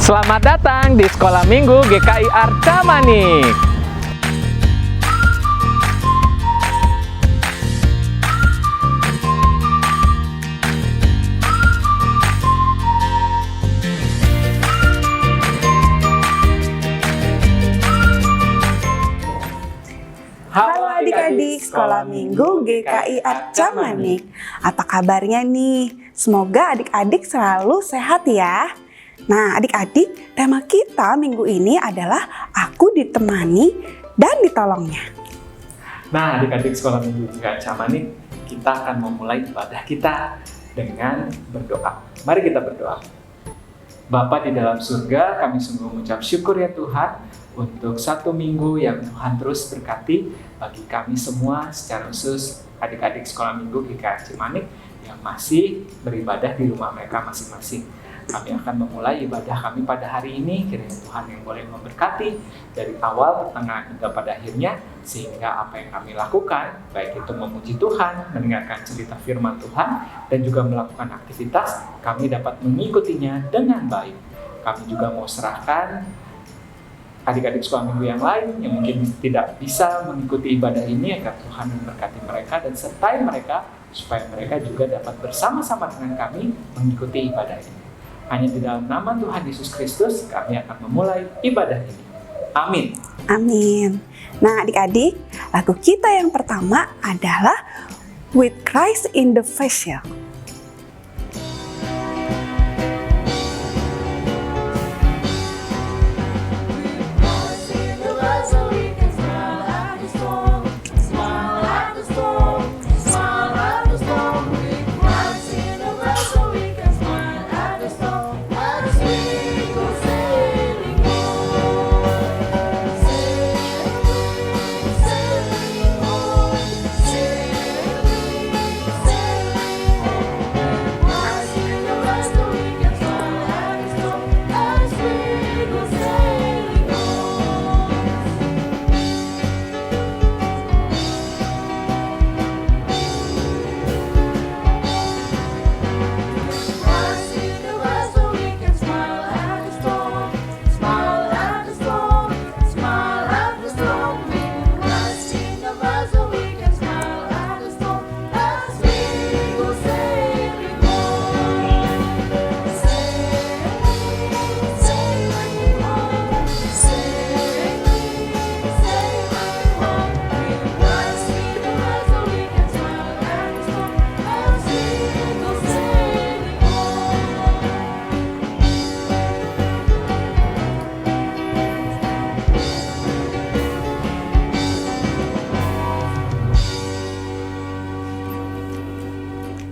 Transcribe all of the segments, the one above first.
Selamat datang di Sekolah Minggu GKI Arca Manik. Halo adik-adik Sekolah Minggu GKI Arca Manik. Apa kabarnya nih? Semoga adik-adik selalu sehat ya. Nah adik-adik, tema kita minggu ini adalah aku ditemani dan ditolongnya. Nah adik-adik Sekolah Minggu GKI Arca Manik, kita akan memulai ibadah kita dengan berdoa. Mari kita berdoa. Bapa di dalam surga, kami sungguh mengucap syukur ya Tuhan untuk satu minggu yang Tuhan terus berkati bagi kami semua, secara khusus adik-adik Sekolah Minggu GKI Arca Manik yang masih beribadah di rumah mereka masing-masing. Kami akan memulai ibadah kami pada hari ini, kiranya Tuhan yang boleh memberkati dari awal, pertengahan, hingga pada akhirnya, sehingga apa yang kami lakukan, baik itu memuji Tuhan, mendengarkan cerita firman Tuhan, dan juga melakukan aktivitas, kami dapat mengikutinya dengan baik. Kami juga mau serahkan adik-adik sekolah minggu yang lain yang mungkin tidak bisa mengikuti ibadah ini, agar Tuhan memberkati mereka dan sertai mereka, supaya mereka juga dapat bersama-sama dengan kami mengikuti ibadah ini. Hanya di dalam nama Tuhan Yesus Kristus kami akan memulai ibadah ini. Amin. Amin. Nah adik-adik, lagu kita yang pertama adalah With Christ in the Vessel.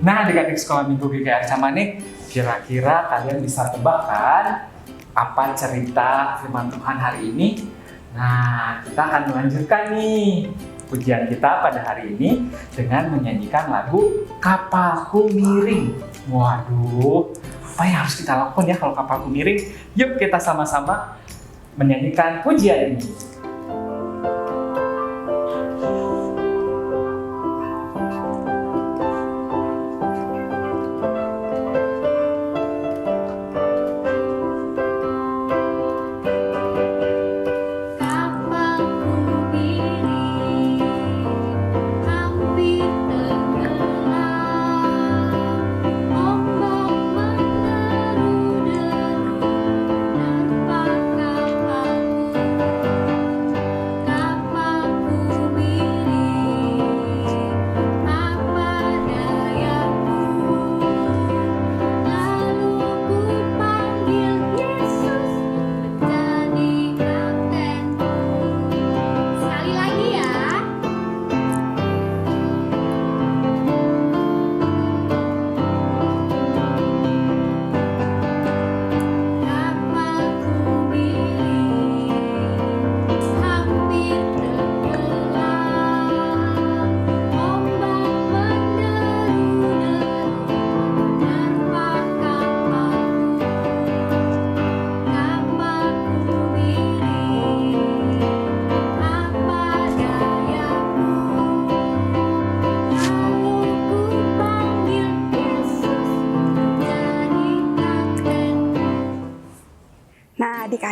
Nah adik-adik Sekolah Minggu GKI Arca Manik, kira-kira kalian bisa tebak kan apa cerita firman Tuhan hari ini? Nah kita akan melanjutkan nih pujian kita pada hari ini dengan menyanyikan lagu Kapalku Miring. Waduh, apa yang harus kita lakukan ya kalau kapalku miring? Yuk kita sama-sama menyanyikan pujian ini.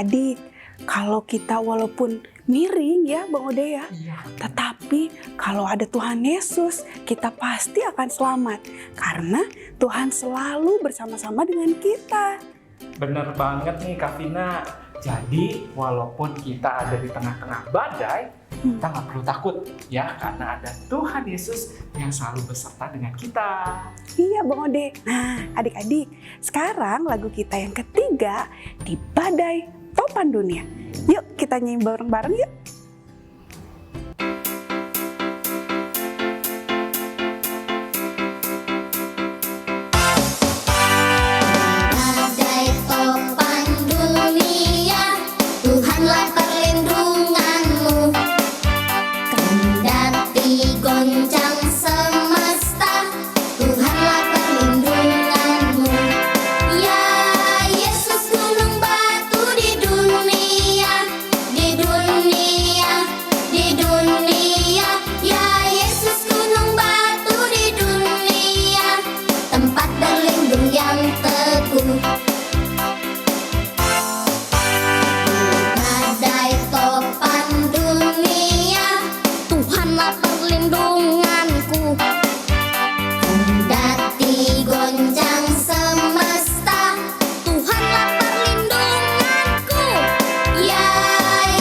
adik-adik, kalau kita walaupun miring ya Bang Ode ya, tetapi kalau ada Tuhan Yesus, kita pasti akan selamat. Karena Tuhan selalu bersama-sama dengan kita. Bener banget nih Kak Vina. Jadi walaupun kita ada di tengah-tengah badai, kita nggak perlu takut ya, karena ada Tuhan Yesus yang selalu beserta dengan kita. Iya Bang Ode. Nah adik-adik, sekarang lagu kita yang ketiga, Di Badai Topan Dunia. Yuk kita nyanyi bareng-bareng yuk. Badai topan dunia, Tuhanlah perlindunganmu. Kendati goncang semesta, Tuhanlah perlindunganmu. Ya Yesus gunung batu di dunia, di dunia, di dunia. Ya Yesus gunung batu di dunia, tempat berlindung yang teguh. Badai topan dunia, Tuhanlah perlindunganku. Kendati goncang semesta, Tuhanlah perlindunganku. Ya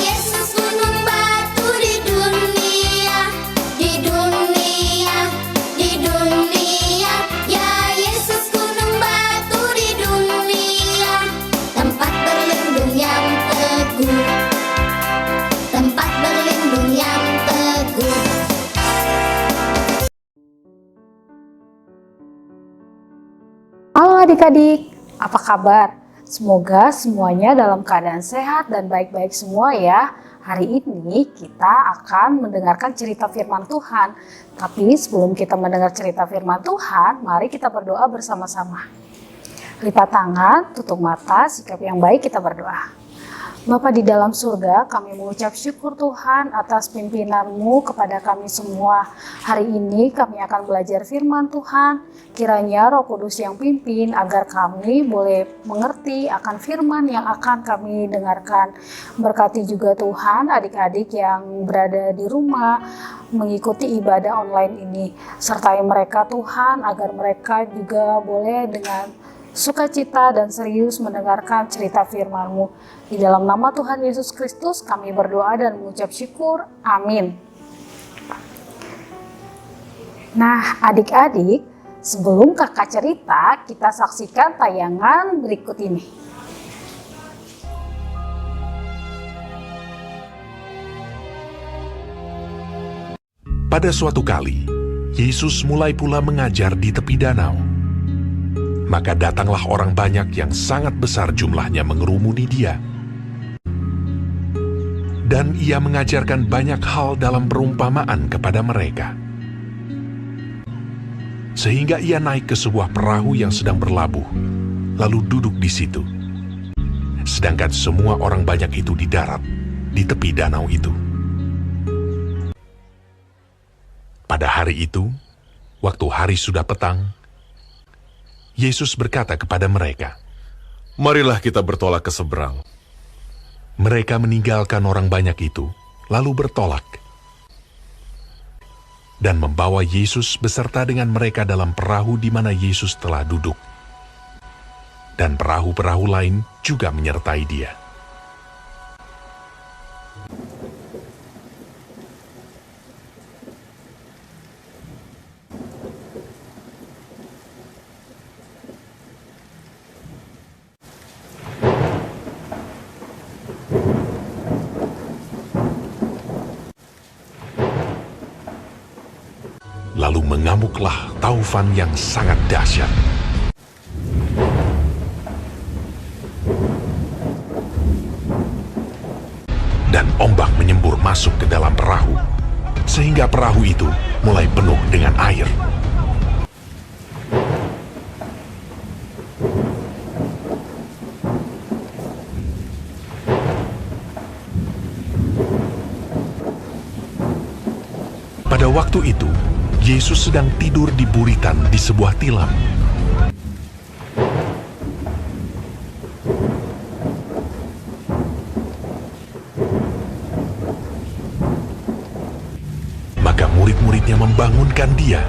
Yesus gunung batu di dunia, di dunia, di dunia. Ya Yesus gunung batu di dunia, tempat berlindung yang teguh, tempat berlindung yang teguh. Halo adik-adik, apa kabar? Semoga semuanya dalam keadaan sehat dan baik-baik semua ya. Hari ini kita akan mendengarkan cerita firman Tuhan. Tapi sebelum kita mendengar cerita firman Tuhan, mari kita berdoa bersama-sama. Lipat tangan, tutup mata, sikap yang baik, kita berdoa. Bapa di dalam surga, kami mengucap syukur Tuhan atas pimpinan-Mu kepada kami semua. Hari ini kami akan belajar firman Tuhan. Kiranya Roh Kudus yang pimpin agar kami boleh mengerti akan firman yang akan kami dengarkan. Berkati juga Tuhan adik-adik yang berada di rumah mengikuti ibadah online ini. Sertai mereka Tuhan agar mereka juga boleh dengan sukacita dan serius mendengarkan cerita firman-Mu. Di dalam nama Tuhan Yesus Kristus kami berdoa dan mengucap syukur. Amin. Nah adik-adik, sebelum kakak cerita, kita saksikan tayangan berikut ini. Pada suatu kali, Yesus mulai pula mengajar di tepi danau. Maka datanglah orang banyak yang sangat besar jumlahnya mengerumuni dia. Dan ia mengajarkan banyak hal dalam perumpamaan kepada mereka. Sehingga ia naik ke sebuah perahu yang sedang berlabuh, lalu duduk di situ. Sedangkan semua orang banyak itu di darat, di tepi danau itu. Pada hari itu, waktu hari sudah petang, Yesus berkata kepada mereka, "Marilah kita bertolak ke seberang." Mereka meninggalkan orang banyak itu, lalu bertolak. Dan membawa Yesus beserta dengan mereka dalam perahu di mana Yesus telah duduk. Dan perahu-perahu lain juga menyertai dia. Lalu mengamuklah taufan yang sangat dahsyat. Dan ombak menyembur masuk ke dalam perahu, sehingga perahu itu mulai penuh dengan air. Pada waktu itu, Yesus sedang tidur di buritan di sebuah tilam. membangunkan dia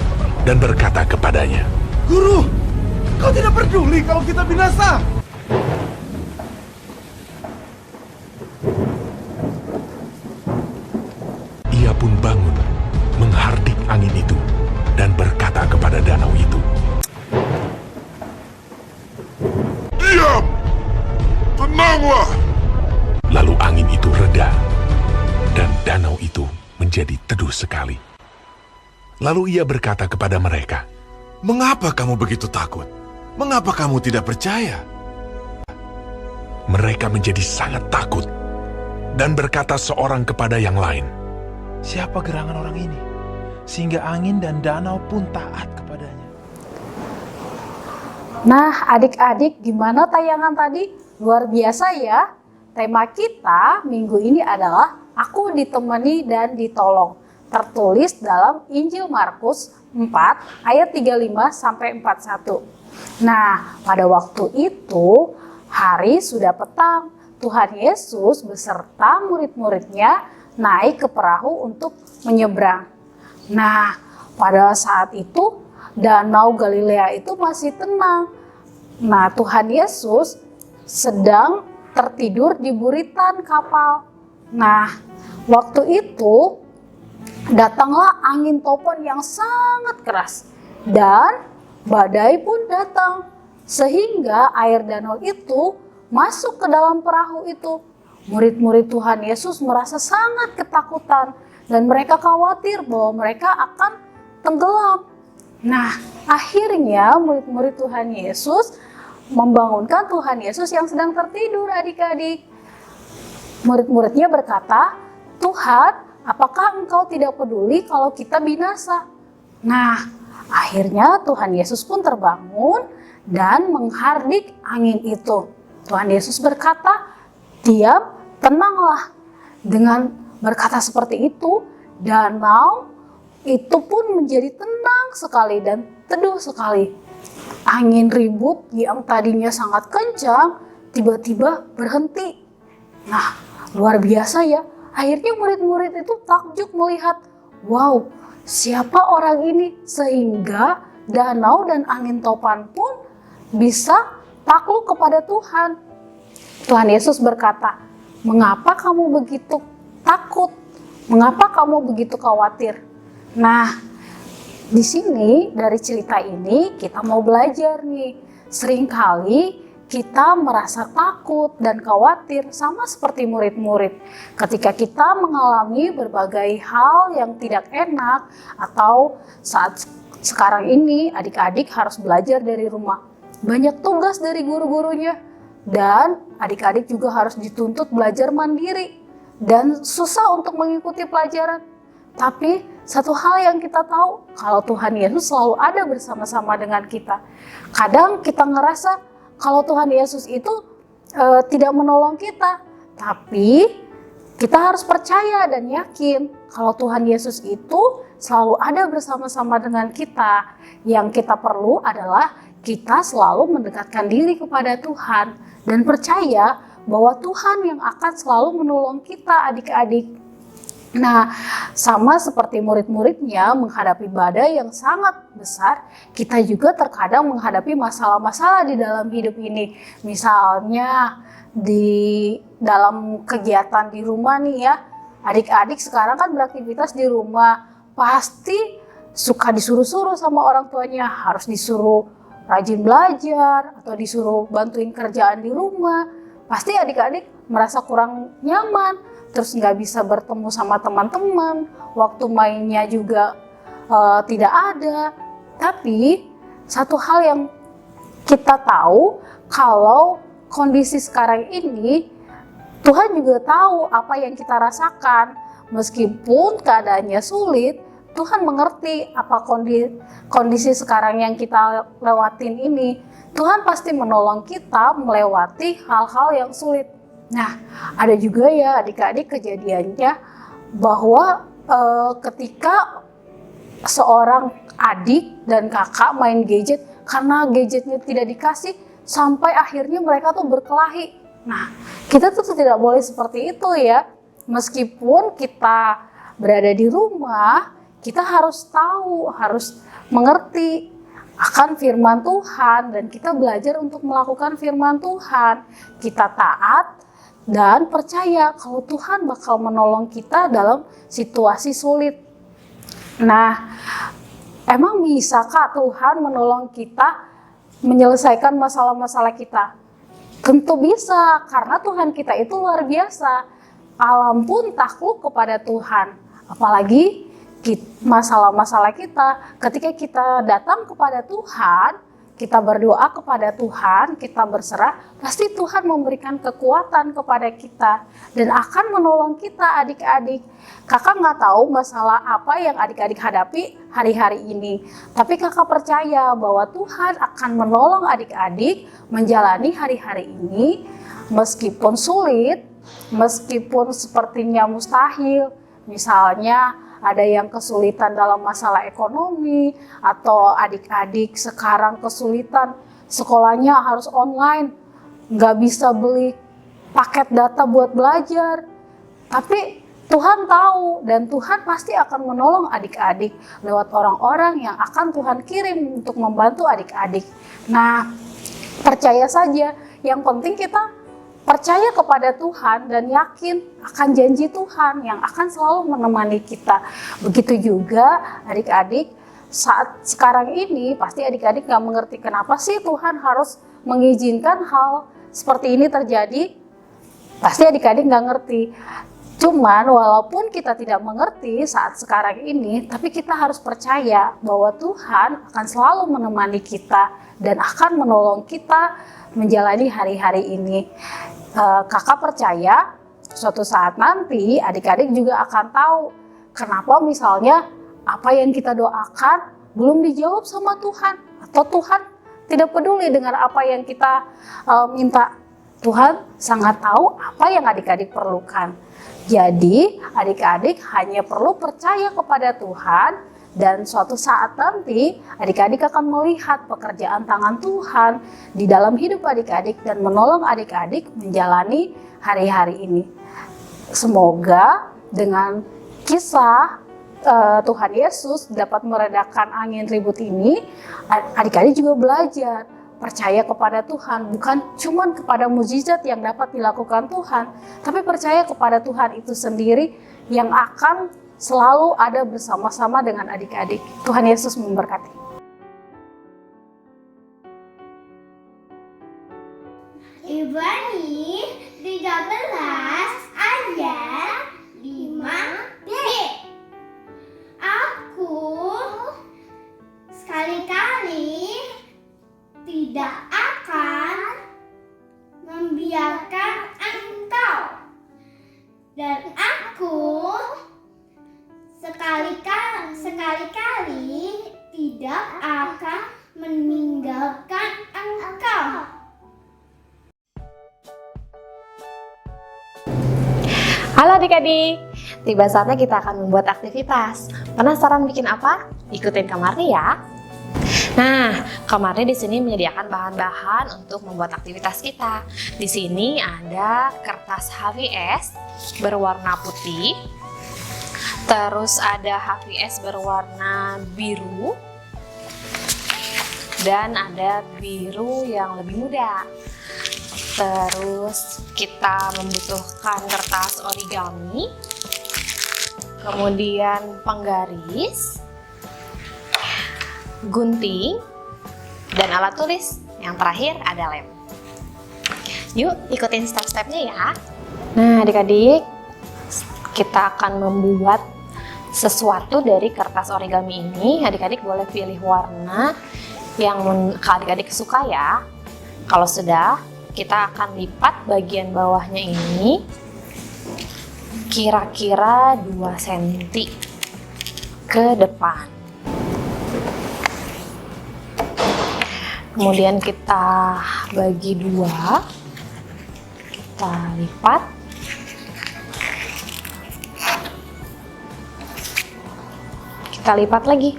dan berkata kepadanya, Guru, kau tidak peduli kalau kita binasa? Ia pun bangun, menghardik angin itu, dan berkata kepada danau itu, Diam! Tenanglah! lalu angin itu reda, dan danau itu menjadi teduh sekali. Lalu ia berkata kepada mereka, Mengapa kamu begitu takut? Mengapa kamu tidak percaya? mereka menjadi sangat takut, dan berkata seorang kepada yang lain, Siapa gerangan orang ini, sehingga angin dan danau pun taat kepadanya? Nah, adik-adik, gimana tayangan tadi? Luar biasa ya. Tema kita minggu ini adalah Aku ditemani dan ditolong. Tertulis dalam Injil Markus 4 ayat 35 sampai 41. Nah, pada waktu itu hari sudah petang. Tuhan Yesus beserta murid-muridnya naik ke perahu untuk menyeberang. Nah, pada saat itu Danau Galilea itu masih tenang. Nah, Tuhan Yesus sedang tertidur di buritan kapal. Nah, waktu itu datanglah angin topan yang sangat keras dan badai pun datang sehingga air danau itu masuk ke dalam perahu itu. Murid-murid Tuhan Yesus merasa sangat ketakutan dan mereka khawatir bahwa mereka akan tenggelam. Nah, akhirnya murid-murid Tuhan Yesus membangunkan Tuhan Yesus yang sedang tertidur, adik-adik. Murid-muridnya berkata, Tuhan, apakah engkau tidak peduli kalau kita binasa? Nah, akhirnya Tuhan Yesus pun terbangun dan menghardik angin itu. Tuhan Yesus berkata, diam, tenanglah. Dengan berkata seperti itu, danau itu pun menjadi tenang sekali dan teduh sekali. Angin ribut yang tadinya sangat kencang, tiba-tiba berhenti. Nah, luar biasa ya. Akhirnya murid-murid itu takjub melihat, wow, siapa orang ini sehingga danau dan angin topan pun bisa takluk kepada Tuhan. Tuhan Yesus berkata, mengapa kamu begitu takut? Mengapa kamu begitu khawatir? Nah, di sini dari cerita ini kita mau belajar nih. Seringkali kita merasa takut dan khawatir sama seperti murid-murid. Ketika kita mengalami berbagai hal yang tidak enak atau saat sekarang ini adik-adik harus belajar dari rumah. Banyak tugas dari guru-gurunya dan adik-adik juga harus dituntut belajar mandiri dan susah untuk mengikuti pelajaran. Tapi satu hal yang kita tahu, kalau Tuhan Yesus selalu ada bersama-sama dengan kita. Kadang kita ngerasa kalau Tuhan Yesus itu tidak menolong kita, tapi kita harus percaya dan yakin kalau Tuhan Yesus itu selalu ada bersama-sama dengan kita. Yang kita perlu adalah kita selalu mendekatkan diri kepada Tuhan dan percaya bahwa Tuhan yang akan selalu menolong kita, adik-adik. Nah, sama seperti murid-muridnya menghadapi badai yang sangat besar, kita juga terkadang menghadapi masalah-masalah di dalam hidup ini. Misalnya di dalam kegiatan di rumah nih ya, adik-adik sekarang kan beraktivitas di rumah, pasti suka disuruh-suruh sama orang tuanya, harus disuruh rajin belajar atau disuruh bantuin kerjaan di rumah. Pasti adik-adik merasa kurang nyaman. Terus nggak bisa bertemu sama teman-teman, waktu mainnya juga tidak ada. Tapi satu hal yang kita tahu, kalau kondisi sekarang ini, Tuhan juga tahu apa yang kita rasakan. Meskipun keadaannya sulit, Tuhan mengerti apa kondisi sekarang yang kita lewatin ini. Tuhan pasti menolong kita melewati hal-hal yang sulit. Nah, ada juga ya adik-adik kejadiannya bahwa ketika seorang adik dan kakak main gadget, karena gadgetnya tidak dikasih, sampai akhirnya mereka tuh berkelahi. Nah, kita tuh tidak boleh seperti itu ya. Meskipun kita berada di rumah, kita harus tahu, harus mengerti akan firman Tuhan, dan kita belajar untuk melakukan firman Tuhan. Kita taat dan percaya kalau Tuhan bakal menolong kita dalam situasi sulit. Nah, emang bisakah Tuhan menolong kita menyelesaikan masalah-masalah kita? Tentu bisa, karena Tuhan kita itu luar biasa. Alam pun takluk kepada Tuhan. Apalagi masalah-masalah kita, ketika kita datang kepada Tuhan, kita berdoa kepada Tuhan, kita berserah, pasti Tuhan memberikan kekuatan kepada kita dan akan menolong kita adik-adik. Kakak nggak tahu masalah apa yang adik-adik hadapi hari-hari ini, tapi kakak percaya bahwa Tuhan akan menolong adik-adik menjalani hari-hari ini meskipun sulit, meskipun sepertinya mustahil. Misalnya ada yang kesulitan dalam masalah ekonomi, atau adik-adik sekarang kesulitan sekolahnya harus online, nggak bisa beli paket data buat belajar. Tapi Tuhan tahu, dan Tuhan pasti akan menolong adik-adik lewat orang-orang yang akan Tuhan kirim untuk membantu adik-adik. Nah, percaya saja, yang penting kita percaya kepada Tuhan dan yakin akan janji Tuhan yang akan selalu menemani kita. Begitu juga adik-adik saat sekarang ini, pasti adik-adik gak mengerti kenapa sih Tuhan harus mengizinkan hal seperti ini terjadi. Pasti adik-adik gak ngerti. Cuman walaupun kita tidak mengerti saat sekarang ini, tapi kita harus percaya bahwa Tuhan akan selalu menemani kita dan akan menolong kita menjalani hari-hari ini. Kakak percaya suatu saat nanti adik-adik juga akan tahu kenapa misalnya apa yang kita doakan belum dijawab sama Tuhan, atau Tuhan tidak peduli dengan apa yang kita minta. Tuhan sangat tahu apa yang adik-adik perlukan. Jadi adik-adik hanya perlu percaya kepada Tuhan, dan suatu saat nanti adik-adik akan melihat pekerjaan tangan Tuhan di dalam hidup adik-adik dan menolong adik-adik menjalani hari-hari ini. Semoga dengan kisah Tuhan Yesus dapat meredakan angin ribut ini, adik-adik juga belajar percaya kepada Tuhan, bukan cuma kepada mukjizat yang dapat dilakukan Tuhan, tapi percaya kepada Tuhan itu sendiri yang akan selalu ada bersama-sama dengan adik-adik. Tuhan Yesus memberkati. Ibrani 13 ayat 5b. Aku sekali-kali tidak akan membiarkan engkau, dan aku sekali-kali tidak akan meninggalkan engkau. Halo adik-adik, tiba saatnya kita akan membuat aktivitas. Penasaran bikin apa? Ikutin Kak Marni ya. Nah, Kak Marni di sini menyediakan bahan-bahan untuk membuat aktivitas kita. Di sini ada kertas HVS berwarna putih. Terus ada HVS berwarna biru, dan ada biru yang lebih muda. Terus kita membutuhkan kertas origami, kemudian penggaris, gunting, dan alat tulis. Yang terakhir ada lem. Yuk ikutin step-stepnya ya. Nah adik-adik, kita akan membuat sesuatu dari kertas origami ini. Adik-adik boleh pilih warna yang adik-adik suka ya. Kalau sudah, kita akan lipat bagian bawahnya ini kira-kira 2 cm ke depan. Kemudian kita bagi 2, kita lipat. Kita lipat lagi.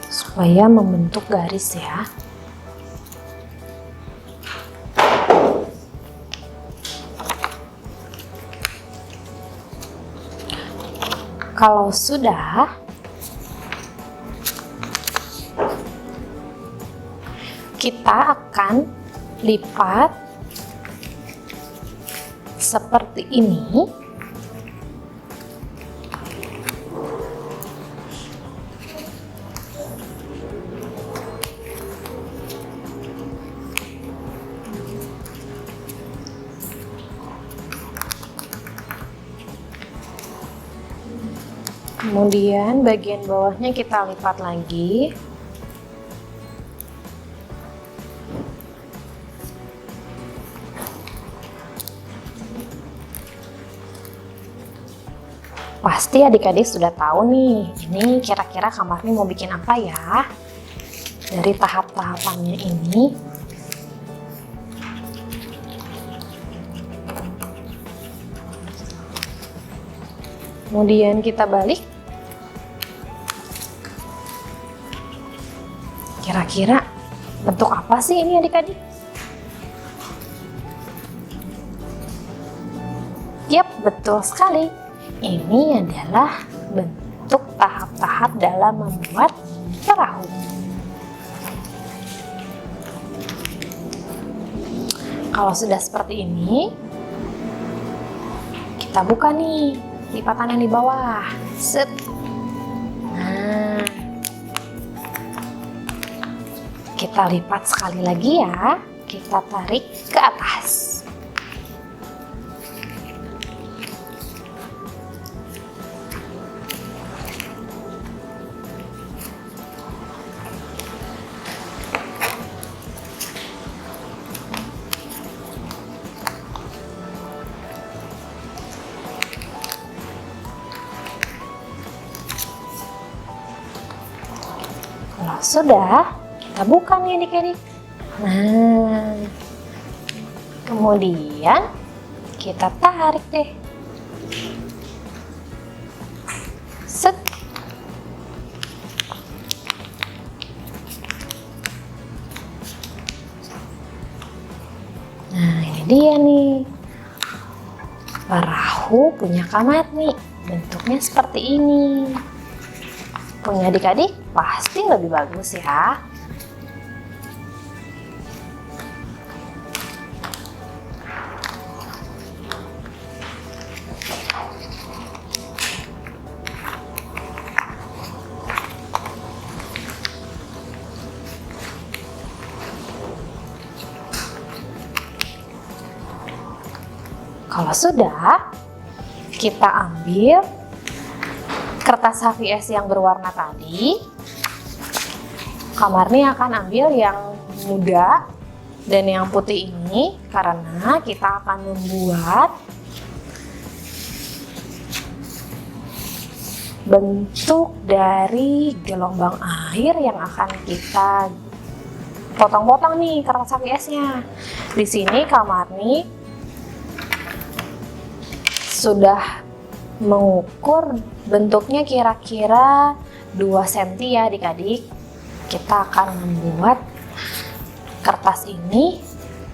Supaya membentuk garis ya. Kalau sudah, kita akan lipat seperti ini. Kemudian bagian bawahnya kita lipat lagi. Pasti adik-adik sudah tahu nih, ini kira-kira Kak Marni mau bikin apa ya? Dari tahap-tahapannya ini. Kemudian kita balik. Kira-kira bentuk apa sih ini adik-adik? Yap, betul sekali. Ini adalah bentuk tahap-tahap dalam membuat perahu. Kalau sudah seperti ini, kita buka nih lipatan yang di bawah. Set. Nah, kita lipat sekali lagi ya. Kita tarik ke atas. Kalau sudah, kita buka nih adik-adik. Nah, kemudian kita tarik deh. Set. Nah, ini dia nih. Perahu punya Kak Marni. Bentuknya seperti ini. Punya adik-adik pasti lebih bagus ya. Kalau sudah, kita ambil kertas HVS yang berwarna tadi. Kak Marni akan ambil yang muda dan yang putih ini karena kita akan membuat bentuk dari gelombang air yang akan kita potong-potong nih kertas HVS-nya. Di sini Kak Marni sudah mengukur bentuknya kira-kira 2 cm ya adik-adik. Kita akan membuat kertas ini,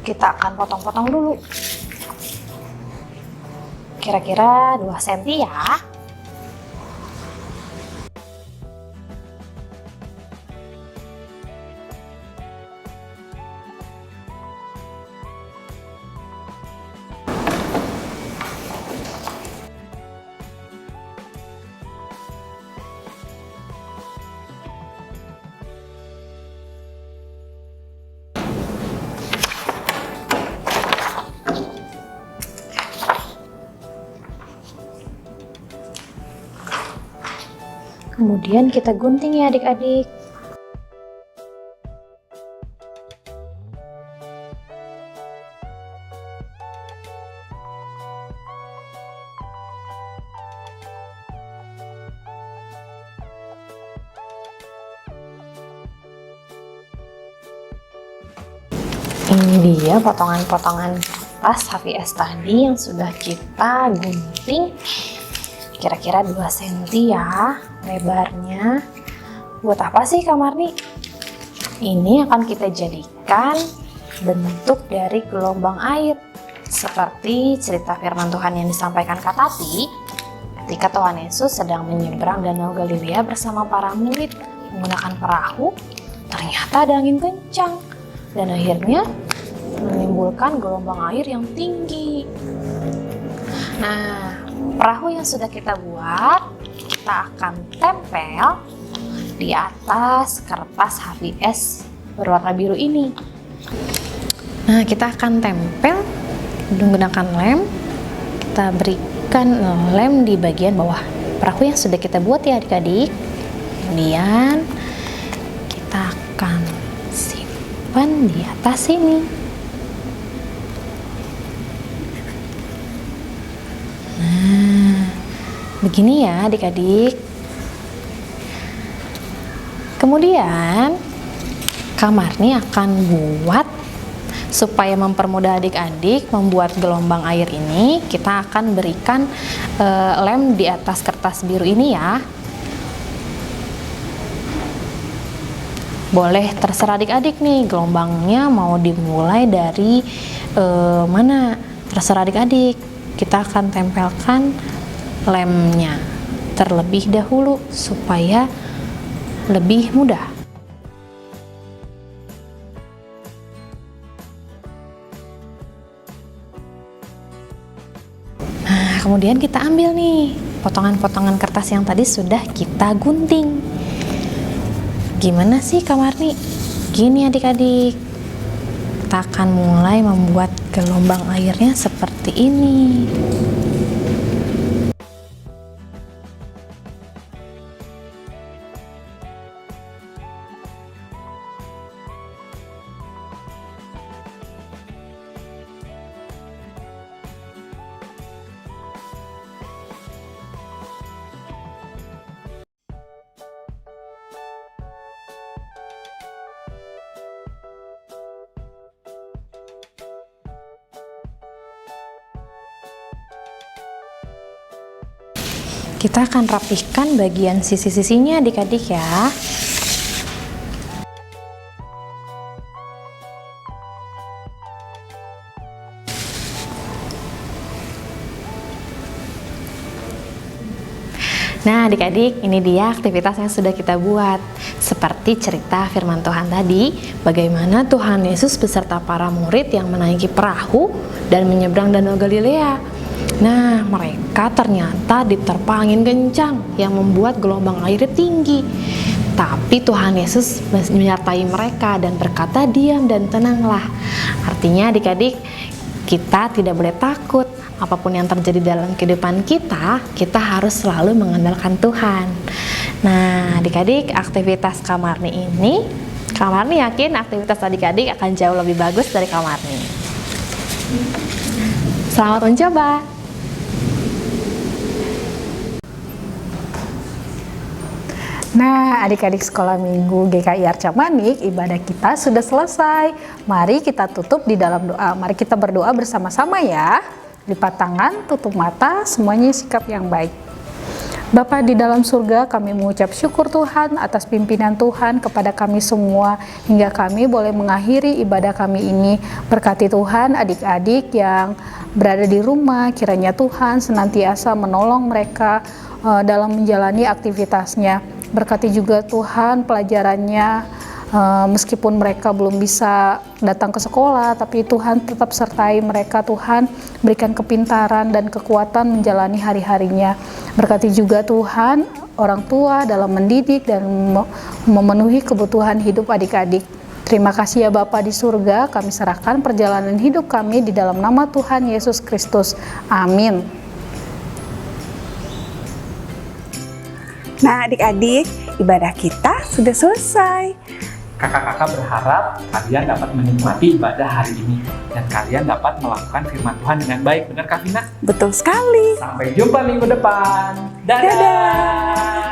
kita akan potong-potong dulu. Kira-kira 2 cm ya. Kemudian kita gunting ya adik-adik. Ini dia potongan-potongan kertas HVS tadi yang sudah kita gunting. Kira-kira 2 cm ya lebarnya. Buat apa sih Kak Marni? Ini akan kita jadikan bentuk dari gelombang air. Seperti cerita firman Tuhan yang disampaikan Kak Tati. ketika Tuhan Yesus sedang menyeberang Danau Galilea bersama para murid menggunakan perahu, ternyata ada angin kencang dan akhirnya menimbulkan gelombang air yang tinggi. Nah, perahu yang sudah kita buat, kita akan tempel di atas kertas HBS berwarna biru ini. Nah, kita akan tempel menggunakan lem. Kita berikan lem di bagian bawah perahu yang sudah kita buat ya adik-adik. Kemudian kita akan simpan di atas ini. Nah, begini ya adik-adik. Kemudian Kak Marni akan buat, supaya mempermudah adik-adik membuat gelombang air ini, kita akan berikan lem di atas kertas biru ini ya. Boleh terserah adik-adik nih, gelombangnya mau dimulai dari mana, terserah adik-adik. Kita akan tempelkan lemnya terlebih dahulu supaya lebih mudah. Nah, kemudian kita ambil nih potongan-potongan kertas yang tadi sudah kita gunting. Gimana sih Kak Marni? Gini adik-adik, kita akan mulai membuat gelombang airnya seperti ini. Kita akan rapihkan bagian sisi-sisinya adik-adik ya. Nah adik-adik, ini dia aktivitas yang sudah kita buat. Seperti cerita firman Tuhan tadi, bagaimana Tuhan Yesus beserta para murid yang menaiki perahu dan menyeberang Danau Galilea. Nah, mereka ternyata diterpa angin kencang yang membuat gelombang airnya tinggi. Tapi Tuhan Yesus menyertai mereka dan berkata, "Diam dan tenanglah." Artinya adik-adik, kita tidak boleh takut. Apapun yang terjadi dalam kehidupan kita, kita harus selalu mengandalkan Tuhan. Nah, adik-adik, aktivitas Kak Marni ini, Kak Marni yakin aktivitas adik-adik akan jauh lebih bagus dari Kak Marni. Selamat mencoba! Nah, adik-adik sekolah minggu GKI Arca Manik, ibadah kita sudah selesai. Mari kita tutup di dalam doa. Mari kita berdoa bersama-sama ya. Lipat tangan, tutup mata, semuanya sikap yang baik. Bapa di dalam surga, kami mengucap syukur Tuhan atas pimpinan Tuhan kepada kami semua, hingga kami boleh mengakhiri ibadah kami ini. Berkati Tuhan adik-adik yang berada di rumah, kiranya Tuhan senantiasa menolong mereka dalam menjalani aktivitasnya. Berkati juga Tuhan pelajarannya, meskipun mereka belum bisa datang ke sekolah, tapi Tuhan tetap sertai mereka. Tuhan berikan kepintaran dan kekuatan menjalani hari-harinya. Berkati juga Tuhan orang tua dalam mendidik dan memenuhi kebutuhan hidup adik-adik. Terima kasih ya Bapa di surga, kami serahkan perjalanan hidup kami di dalam nama Tuhan Yesus Kristus. Amin. Nah adik-adik, ibadah kita sudah selesai. Kakak-kakak berharap kalian dapat menikmati ibadah hari ini dan kalian dapat melakukan firman Tuhan dengan baik. Benar Kak Vina? Betul sekali. Sampai jumpa minggu depan. Dadah! Dadah!